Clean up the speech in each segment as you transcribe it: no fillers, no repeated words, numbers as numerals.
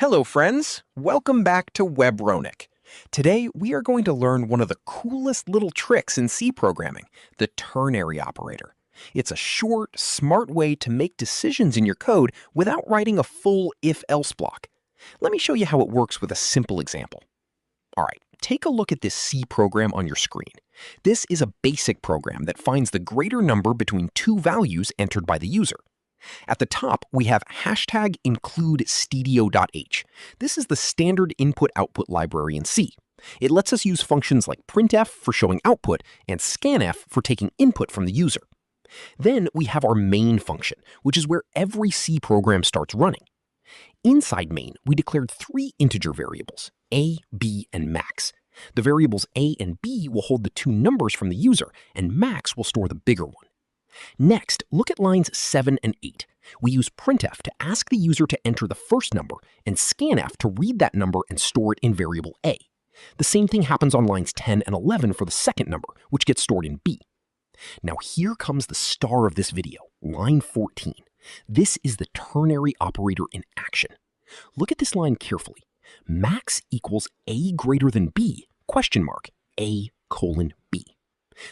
Hello friends, welcome back to Webronaq. Today we are going to learn one of the coolest little tricks in C programming, the ternary operator. It's a short, smart way to make decisions in your code without writing a full if-else block. Let me show you how it works with a simple example. Alright, take a look at this C program on your screen. This is a basic program that finds the greater number between two values entered by the user. At the top, we have hashtag include stdio.h. This is the standard input-output library in C. It lets us use functions like printf for showing output and scanf for taking input from the user. Then we have our main function, which is where every C program starts running. Inside main, we declared three integer variables, a, b, and max. The variables a and b will hold the two numbers from the user, and max will store the bigger one. Next, look at lines 7 and 8. We use printf to ask the user to enter the first number and scanf to read that number and store it in variable a. The same thing happens on lines 10 and 11 for the second number, which gets stored in b. Now here comes the star of this video, line 14. This is the ternary operator in action. Look at this line carefully. Max equals a greater than b, question mark, a colon b.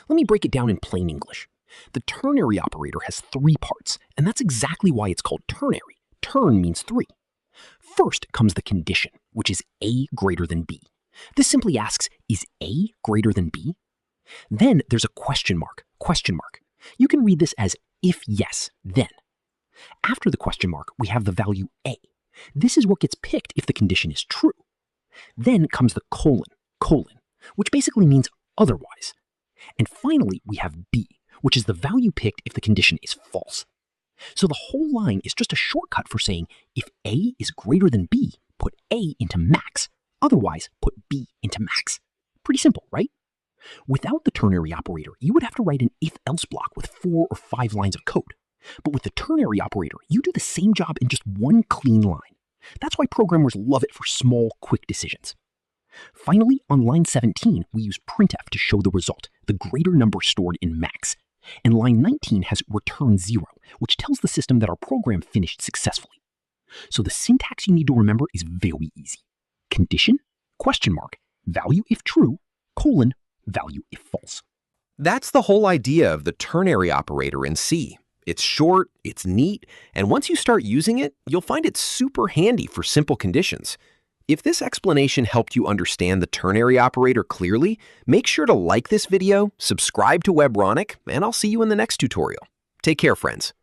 Let me break it down in plain English. The ternary operator has three parts, and that's exactly why it's called ternary. Tern means three. First comes the condition, which is a greater than b. This simply asks, is a greater than b? Then there's a question mark, question mark. You can read this as if yes, then. After the question mark, we have the value a. This is what gets picked if the condition is true. Then comes the colon, colon, which basically means otherwise. And finally, we have b, which is the value picked if the condition is false. So the whole line is just a shortcut for saying if a is greater than b, put a into max. Otherwise, put b into max. Pretty simple, right? Without the ternary operator, you would have to write an if-else block with 4 or 5 lines of code. But with the ternary operator, you do the same job in just one clean line. That's why programmers love it for small, quick decisions. Finally, on line 17, we use printf to show the result, the greater number stored in max. And line 19 has return 0, which tells the system that our program finished successfully. So the syntax you need to remember is very easy. Condition, question mark, value if true, colon, value if false. That's the whole idea of the ternary operator in C. It's short, it's neat, and once you start using it, you'll find it super handy for simple conditions. If this explanation helped you understand the ternary operator clearly, make sure to like this video, subscribe to Webronaq, and I'll see you in the next tutorial. Take care, friends.